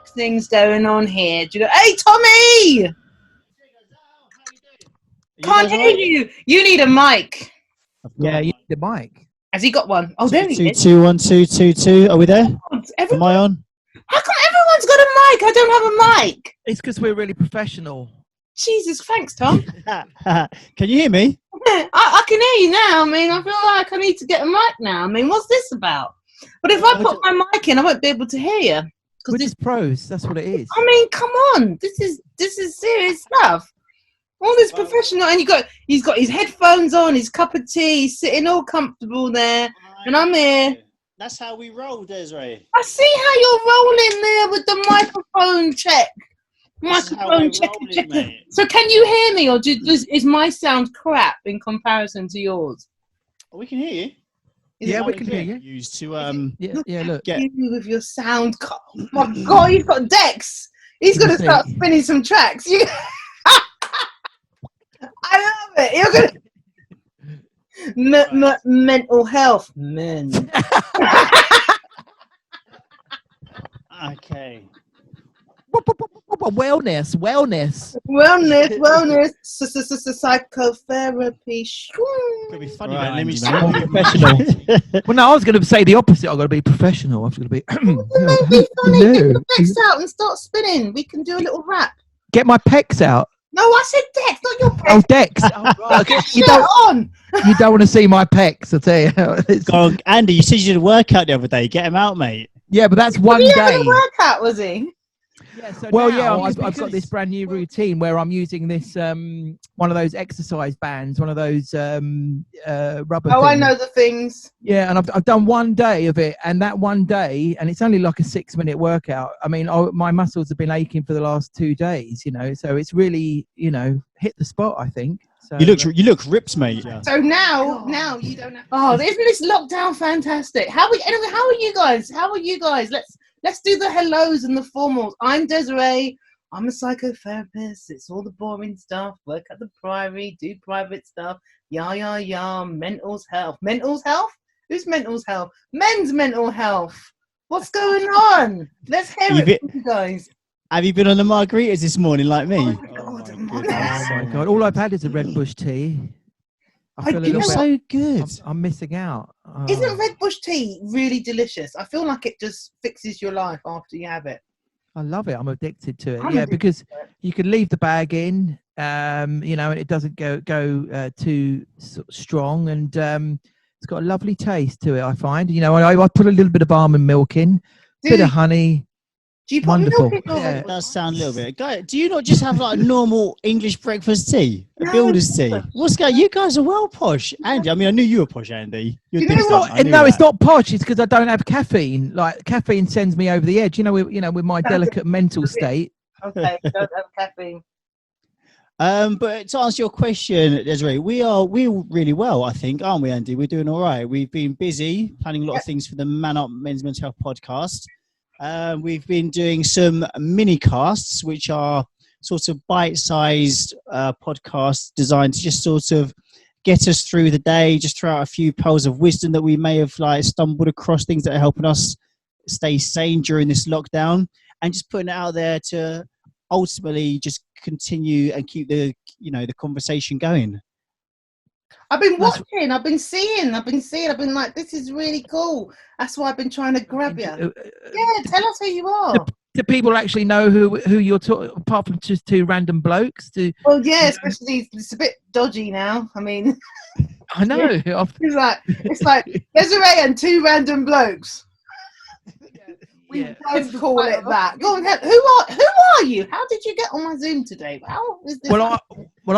things going on here. Do you know? Hey, Tommy! Can't hear you. You need a mic. Yeah, you need the mic. Has he got one? Oh, there he is. 2 1 2 2 2. Are we there? Am I on? How come everyone's got a mic? I don't have a mic. It's because we're really professional. Jesus, thanks, Tom. Can you hear me? I can hear you now. I mean, I feel like I need to get a mic now. I mean, what's this about? But if I put my mic in, I won't be able to hear you. We're just pros. That's what it is. I mean, come on. This is serious stuff. All this professional, and he's got his headphones on, his cup of tea, he's sitting all comfortable there, and I'm here. That's how we roll, DIsree. I see how you're rolling there with the microphone check. Microphone check. So can you hear me, or is my sound crap in comparison to yours? We can hear you. Yeah, we can hear you. Used to look. You with your sound. Oh my God, he's got Dex. He's going to start spinning some tracks. I love it. You're gonna mental health, men. Okay. Wellness. Psychotherapy. Could be funny. Right, let me professional. Well, no, I was going to say the opposite. I've got to be professional. I've got to be. Maybe funny. Get the Dex out and start spinning. We can do a little rap. Get my pecs out. No, I said Dex, not your pecs. Oh, Dex. Oh, right. Get you don't want to see my pecs, I tell you. Go on, Andy, you said you did a workout the other day. Get him out, mate. Yeah, but that's one day. Having a workout, was he? Yeah, so I've got this brand new routine where I'm using this one of those exercise bands, one of those rubber things. I know the things. Yeah, and I've done one day of it, and that one day, and it's only like a 6-minute workout. I mean, my muscles have been aching for the last 2 days, so it's really, hit the spot, I think. So, you look ripped, mate. So now you don't know. Oh, isn't this lockdown fantastic? How are you guys? Let's do the hellos and the formals. I'm DIsree. I'm a psychotherapist. It's all the boring stuff. Work at the priory, do private stuff. Yeah. Mental health. Mental health? Who's mental health? Men's mental health. What's going on? Let's hear it from you guys. Have you been on the margaritas this morning like me? Oh my God. All I've had is a Red Bush tea. I feel you're so good. I'm missing out. Oh. Isn't Red Bush tea really delicious? I feel like it just fixes your life after you have it. I love it. I'm addicted to it. Because you can leave the bag in, and it doesn't go too sort of strong, and it's got a lovely taste to it. I find. I put a little bit of almond milk in, bit of honey. Do you put wonderful? Milk in It does sound a little bit. Guys, do you not just have like normal English breakfast tea, a builder's tea? What's going? You guys are well posh, Andy. I mean, I knew you were posh, Andy. You know what? No, it's not posh. It's because I don't have caffeine. Like caffeine sends me over the edge. With my delicate mental state. Okay, don't have caffeine. But to answer your question, DIsree, we're really well, I think, aren't we, Andy? We're doing all right. We've been busy planning a lot of things for the Man Up Men's Mental Health podcast. We've been doing some mini casts, which are sort of bite-sized podcasts designed to just sort of get us through the day, just throw out a few pearls of wisdom that we may have stumbled across, things that are helping us stay sane during this lockdown, and just putting it out there to ultimately just continue and keep the conversation going. I've been watching, I've been seeing, I've been like, this is really cool. That's why I've been trying to grab you. Yeah, tell us who you are. Do people actually know who you're talking, apart from just 2 random blokes? Well, yeah, especially it's a bit dodgy now. I mean, I know. It's like DIsree and 2 random blokes. We both call it that. Go on, who are you? How did you get on my Zoom today? How is this? Well,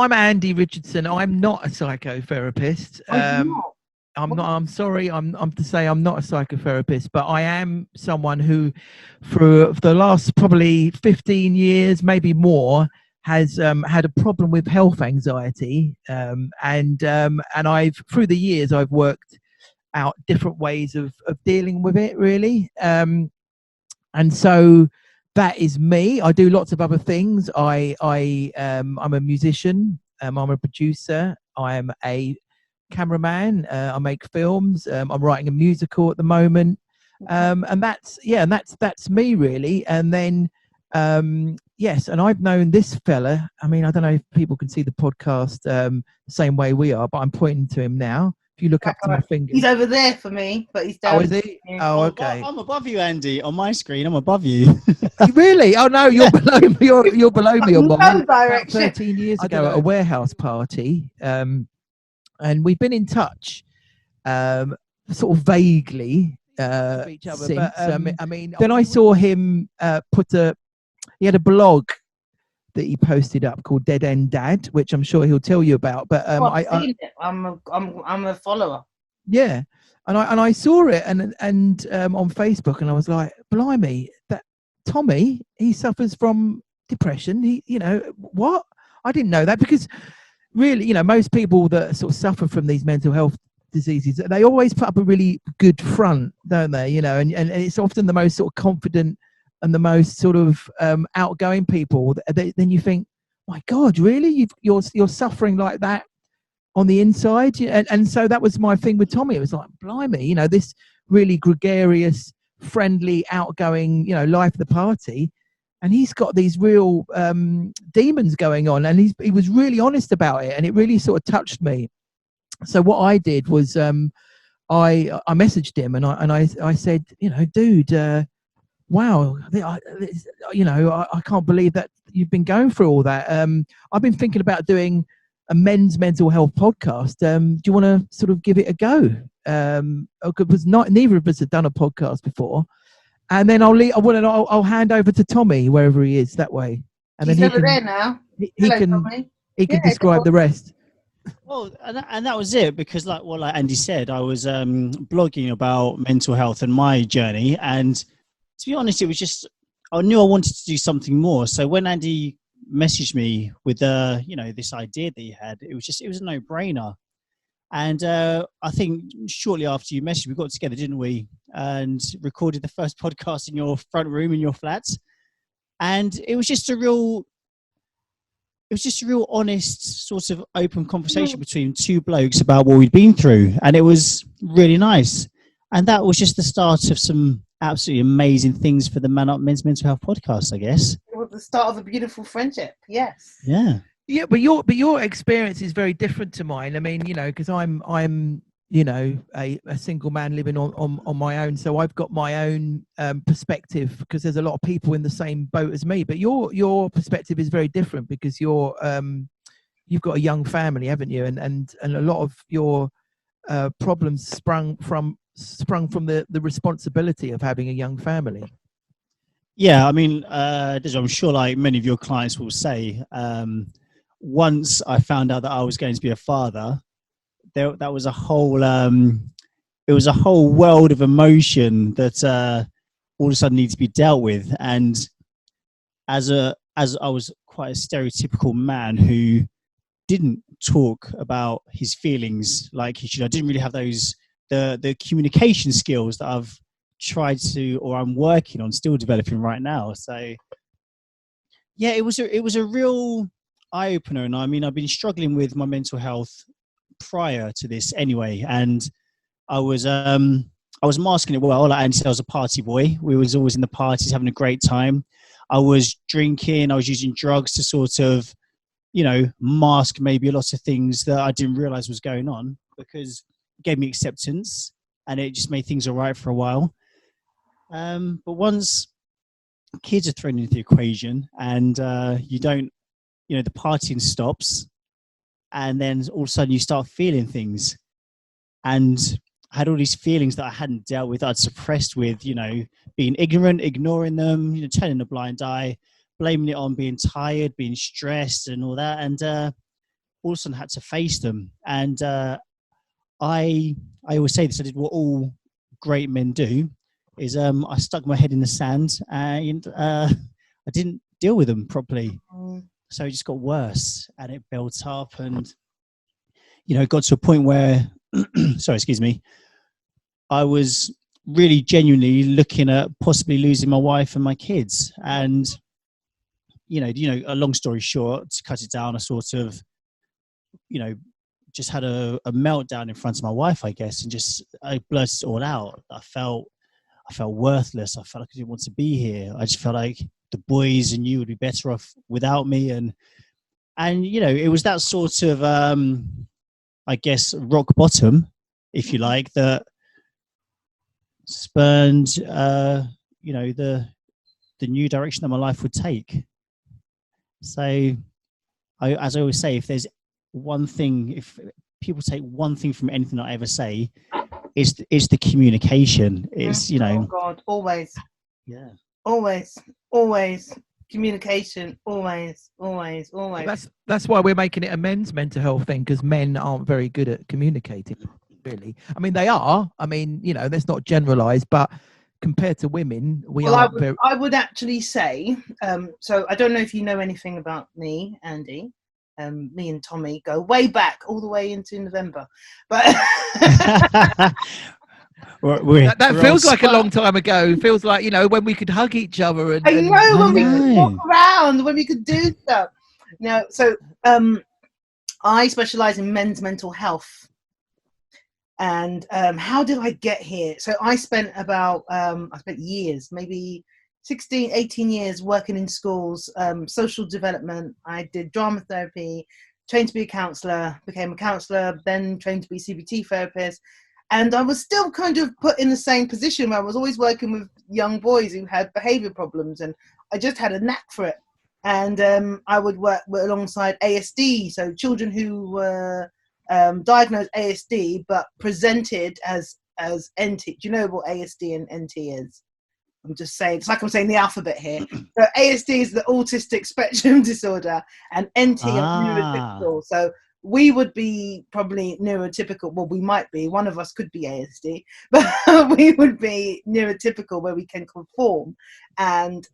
I'm Andy Richardson. I'm not a psychotherapist. I'm not. I'm sorry. I'm to say I'm not a psychotherapist, but I am someone who, for the last probably 15 years, maybe more, has had a problem with health anxiety, and I've through the years I've worked out different ways of dealing with it, really. And so that is me. I do lots of other things. I'm a musician. I'm a producer. I am a cameraman. I make films. I'm writing a musical at the moment. And that's me really. And then yes, and I've known this fella. I mean, I don't know if people can see the podcast the same way we are, but I'm pointing to him now. If you look up to my finger, he's over there for me, but he's down. Oh, is he? Oh, okay. I'm above you, Andy. On my screen, I'm above you. Really? Oh no, you're below me. You're below me on mine. About 13 years ago at a warehouse party, and we've been in touch, sort of vaguely each other. Since. But, I mean, then I saw him he had a blog that he posted up called Dead End Dad, which I'm sure he'll tell you about. But I've seen it. I'm a follower. Yeah, and I saw it and on Facebook, and I was like, blimey, that Tommy, he suffers from depression. He, what? I didn't know that, because really, most people that sort of suffer from these mental health diseases, they always put up a really good front, don't they? And it's often the most sort of confident and the most sort of outgoing people. Then you think, my God, really? You're suffering like that on the inside? And so that was my thing with Tommy. It was like, blimey, this really gregarious, friendly, outgoing, life of the party, and he's got these real demons going on, and he was really honest about it, and it really sort of touched me. So what I did was I messaged him, and I said, dude, wow, I can't believe that you've been going through all that. I've been thinking about doing a men's mental health podcast. Do you want to sort of give it a go? Because neither of us had done a podcast before. And then I'll hand over to Tommy wherever he is that way. And He's then over there now. He can describe the rest. Well, and that was it, because like Andy said, I was blogging about mental health and my journey, and to be honest, it was just, I knew I wanted to do something more. So when Andy messaged me with this idea that he had, it was a no-brainer. And I think shortly after you messaged, we got together, didn't we, and recorded the first podcast in your front room in your flat. And it was just a real honest, sort of open conversation between two blokes about what we'd been through, and it was really nice. And that was just the start of some absolutely amazing things for the Men's Mental Health podcast, I guess. It was the start of a beautiful friendship. Yes. Yeah. Yeah, but your experience is very different to mine. I mean, because I'm a single man living on my own, so I've got my own perspective, because there's a lot of people in the same boat as me. But your perspective is very different, because you've got a young family, haven't you? And a lot of your problems sprung from the responsibility of having a young family. Yeah, I mean, I'm sure like many of your clients will say, once I found out that I was going to be a father, that was a whole it was a whole world of emotion that all of a sudden needs to be dealt with. And as I was quite a stereotypical man who didn't talk about his feelings like he should, I didn't really have the communication skills that I've tried to, or I'm working on, still developing right now. So yeah, it was a real eye opener. And I mean, I've been struggling with my mental health prior to this anyway, and I was masking it well. Like Andy said, I was a party boy. We was always in the parties, having a great time. I was drinking, I was using drugs to sort of, mask maybe a lot of things that I didn't realize was going on, because it gave me acceptance and it just made things all right for a while. But once kids are thrown into the equation, and you don't, the partying stops, and then all of a sudden you start feeling things. And I had all these feelings that I hadn't dealt with, I'd suppressed with, being ignorant, ignoring them, turning a blind eye, blaming it on being tired, being stressed and all that. And all of a sudden had to face them. And I always say this, I did what all great men do, is I stuck my head in the sand, and I didn't deal with them properly. So it just got worse, and it built up, and got to a point where sorry, excuse me, I was really genuinely looking at possibly losing my wife and my kids. And a long story short, to cut it down, I sort of just had a meltdown in front of my wife, I guess, and just I blurted it all out. I felt I felt worthless. I felt like I didn't want to be here. I just felt like the boys and you would be better off without me. And you know, it was that sort of, I guess, rock bottom, if you like, that spurned, you know, the new direction that my life would take. So, as I always say, if there's one thing, if people take one thing from anything I ever say, it's the communication. It's, you know. Oh God, always. Yeah. Always communication. Always. That's why we're making it a men's mental health thing, because men aren't very good at communicating. Really, I mean, they are. I mean, you know, let's not generalize, but compared to women, I would actually say. So I don't know if you know anything about me, Andy. Me and Tommy go way back, all the way into November, but that feels like a long time ago. It feels like, you know, when we could hug each other and when we could walk around, when we could do stuff. No, so I specialize in men's mental health. And how did I get here? So I spent years, maybe 16, 18 years working in schools, social development. I did drama therapy, trained to be a counsellor, became a counsellor, then trained to be a CBT therapist. And I was still kind of put in the same position where I was always working with young boys who had behaviour problems, and I just had a knack for it. And I would work alongside ASD, so children who were diagnosed ASD but presented as NT. Do you know what ASD and NT is? I'm just saying, it's like I'm saying the alphabet here. So ASD is the autistic spectrum disorder, and NT are neurotypical. So we would be probably neurotypical. Well, we might be. One of us could be ASD, but we would be neurotypical, where we can conform. And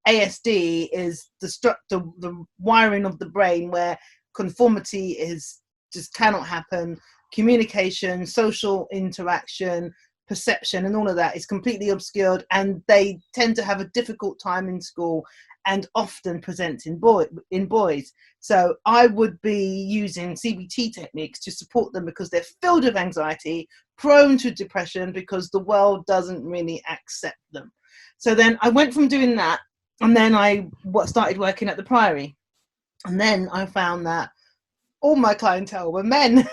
ASD is the wiring of the brain where conformity is just cannot happen. Communication, social interaction, perception, and all of that is completely obscured, and they tend to have a difficult time in school and often present in boys. So I would be using CBT techniques to support them, because they're filled with anxiety, prone to depression, because the world doesn't really accept them. So then I went from doing that, and then I started working at the Priory, and then I found that all my clientele were men.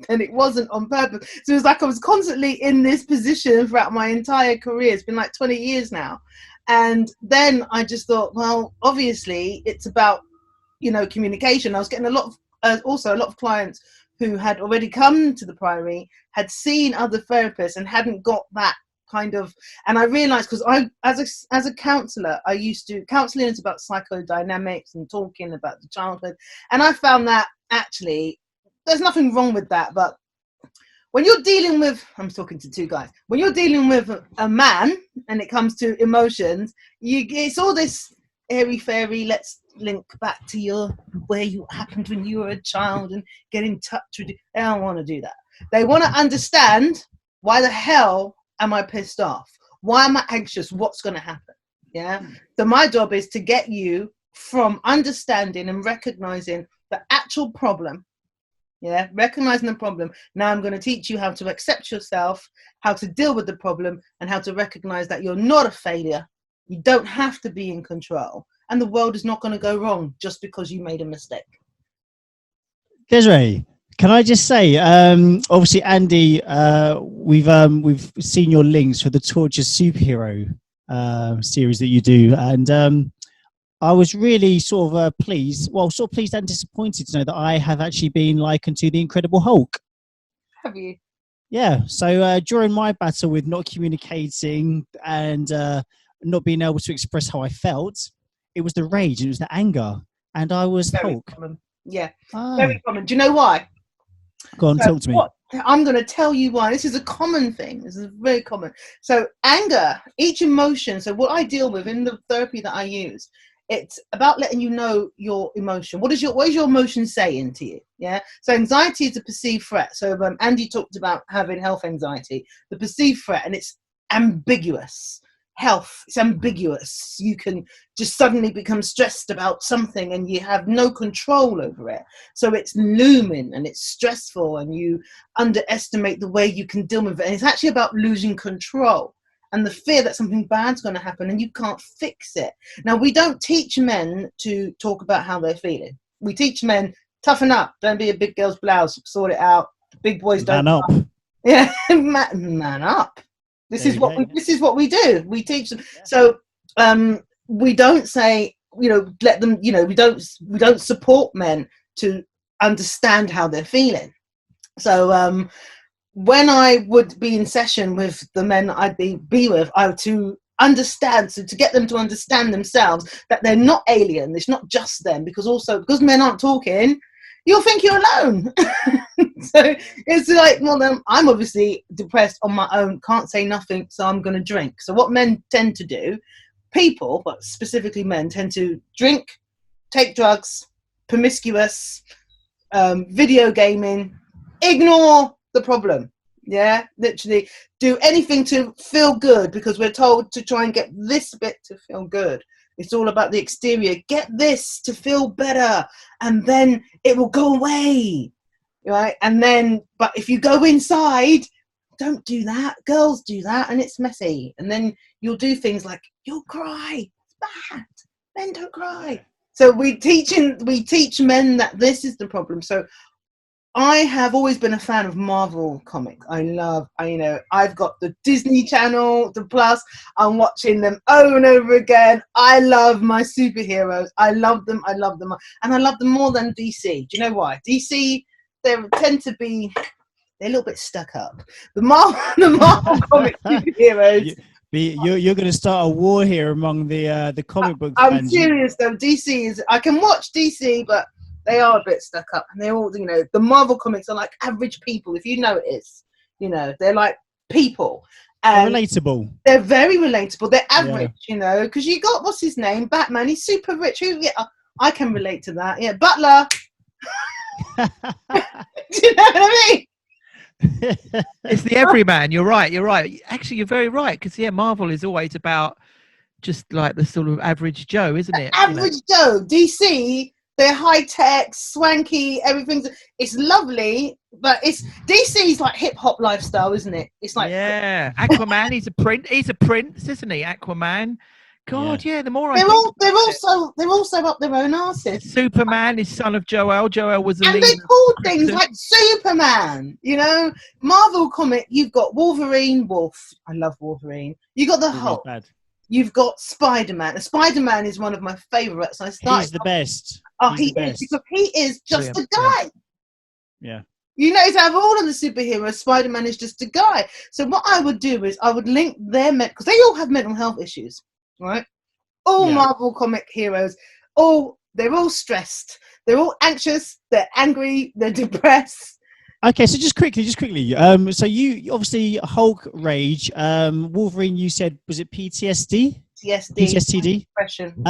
And it wasn't on purpose. So it was like I was constantly in this position throughout my entire career. It's been like 20 years now. And then I just thought, well, obviously it's about, you know, communication. I was getting a lot of clients who had already come to the Priory, had seen other therapists and hadn't got that kind of, and I realized, because I, as a counselor, I used to, counseling is about psychodynamics and talking about the childhood. And I found that actually there's nothing wrong with that, but when you're dealing with, I'm talking to two guys, when you're dealing with a man and it comes to emotions, it's all this airy fairy, let's link back to where you happened when you were a child and get in touch with you. They don't want to do that. They want to understand, why the hell am I pissed off? Why am I anxious? What's going to happen? Yeah. So my job is to get you from understanding and recognizing the actual problem. Yeah, recognizing the problem. Now I'm going to teach you how to accept yourself, how to deal with the problem, and how to recognize that you're not a failure. You don't have to be in control, and the world is not going to go wrong just because you made a mistake. DIsree, can I just say, obviously, Andy, we've seen your links for the Torture Superhero series that you do, and I was really sort of pleased and disappointed to know that I have actually been likened to the Incredible Hulk. Have you? Yeah. So during my battle with not communicating and not being able to express how I felt, it was the rage, it was the anger, and I was Very Hulk. Common. Yeah, very common. Do you know why? Go on, talk to me. I'm going to tell you why. This is a common thing. This is very common. So anger, each emotion. So what I deal with in the therapy that I use, it's about letting you know your emotion. What is your emotion saying to you? Yeah. So anxiety is a perceived threat. So Andy talked about having health anxiety, the perceived threat, and it's ambiguous. Health, it's ambiguous. You can just suddenly become stressed about something and you have no control over it. So it's looming and it's stressful and you underestimate the way you can deal with it. And it's actually about losing control. and the fear that something bad's going to happen and you can't fix it. Now, we don't teach men to talk about how they're feeling. We teach men, toughen up, don't be a big girl's blouse, sort it out. Big boys don't. Man up. Yeah, man up. This is what we do. We teach them. Yeah. So we don't say, let them, we don't support men to understand how they're feeling. So when I would be in session with the men that I'd be with, I would to understand, so to get them to understand themselves, that they're not alien. It's not just them, because men aren't talking, you'll think you're alone. So it's like, well, then I'm obviously depressed on my own, can't say nothing, so I'm going to drink. So what men tend to do, people, but specifically men, tend to drink, take drugs, promiscuous, video gaming, ignore the problem. Yeah, literally do anything to feel good, because we're told to try and get this bit to feel good. It's all about the exterior. Get this to feel better, and then it will go away, right? And then, but if you go inside, don't do that. Girls do that, and it's messy. And then you'll do things like you'll cry. It's bad. Men don't cry. So we teach men that this is the problem. So I have always been a fan of Marvel comics. I've got the Disney Channel, the Plus. I'm watching them over and over again. I love my superheroes. I love them. And I love them more than DC. Do you know why? DC, they're a little bit stuck up. The Marvel comic superheroes. You're going to start a war here among the comic book fans. I'm serious though. I can watch DC, but they are a bit stuck up, and they're all, the Marvel comics are like average people. If you notice, they're like people. And they're relatable. They're very relatable. They're average, because you got, what's his name? Batman. He's super rich. I can relate to that. Yeah, Butler. Do you know what I mean? It's the everyman. You're right. Actually, you're very right, because Marvel is always about just like the sort of average Joe, isn't it? Average Joe. DC, they're high tech, swanky, everything's, it's lovely, but DC's like hip hop lifestyle, isn't it? It's like, Aquaman, he's a prince, isn't he? Aquaman. God, the more they're also up their own arses. Superman is son of Jor-El. Jor-El was the lead. And they called things like Superman. Marvel comic. You've got Wolverine, Wolf. I love Wolverine. You got the Hulk. You've got Spider-Man. Spider-Man is one of my favourites. He's the best. Oh, he is, because he is just a guy. Yeah. Out of all of the superheroes, Spider-Man is just a guy. So what I would do is I would link their because they all have mental health issues, right? All Marvel comic heroes, they're all stressed, they're all anxious, they're angry, they're depressed. Okay, so just quickly. So you obviously Hulk rage. Wolverine, you said, was it PTSD? PTSD. Depression.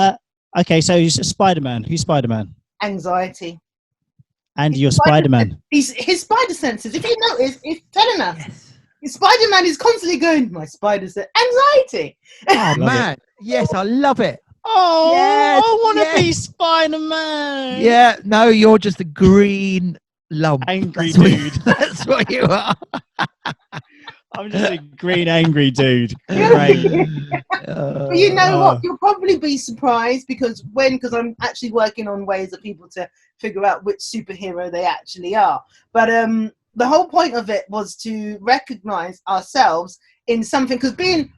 Okay, so Spider-Man. Who's Spider-Man? Anxiety. And you're Spider-Man. His spider senses, if you notice, it's telling us. Yes. Spider-Man is constantly going, my spider sense. Anxiety. Oh, man. Yes, I love it. Oh, yes, I want to be Spider-Man. Yeah, no, you're just a green lump. Angry dude. That's what you are. I'm just a green angry dude. Right. But you know what? You'll probably be surprised because I'm actually working on ways for people to figure out which superhero they actually are. But the whole point of it was to recognize ourselves in something, because being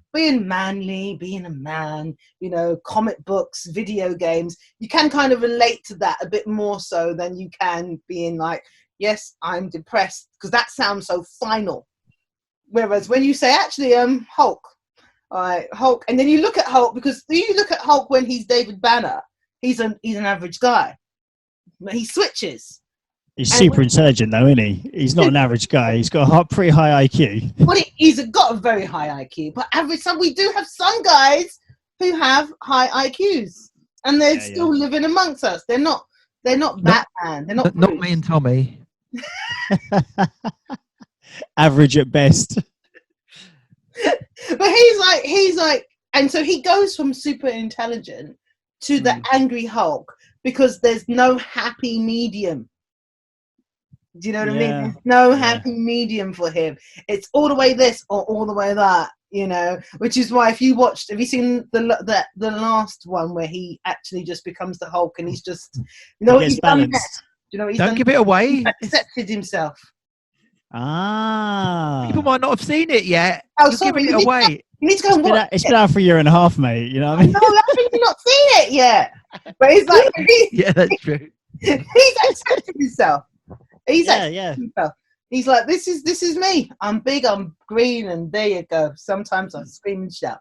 manly, being a man, comic books, video games, you can kind of relate to that a bit more so than you can being like, yes, I'm depressed, because that sounds so final. Whereas when you say, actually, Hulk, all right, Hulk, and then you look at Hulk, because you look at Hulk when he's David Banner, he's an average guy. He switches. He's super intelligent, though, isn't he? He's not an average guy. He's got a pretty high IQ. Well, he's got a very high IQ, but average. We do have some guys who have high IQs, and they're still living amongst us. They're not Batman. They're not me and Tommy. Average at best. But he's like, and so he goes from super intelligent to the angry Hulk because there's no happy medium. Do you know what I mean? There's no happy medium for him. It's all the way this or all the way that, you know, which is why have you seen the last one where he actually just becomes the Hulk and he's just, you know what he's done there? Do you know what he's done? Don't give it away. He's accepted himself. People might not have seen it yet. Oh, sorry. Giving it away. You need to go and watch. It's been out for a year and a half, mate. You know what I mean? No, I think you've not seen it yet. But it's like, yeah, that's true. He's accepted himself. He's accepted himself. He's like, this is me. I'm big, I'm green, and there you go. Sometimes I scream and shout.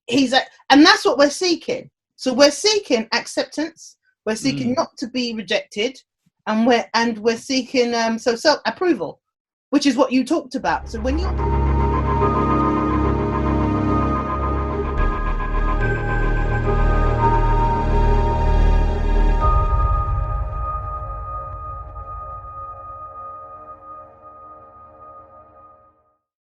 And that's what we're seeking. So we're seeking acceptance. We're seeking not to be rejected, and we're seeking self-approval, which is what you talked about. So when you're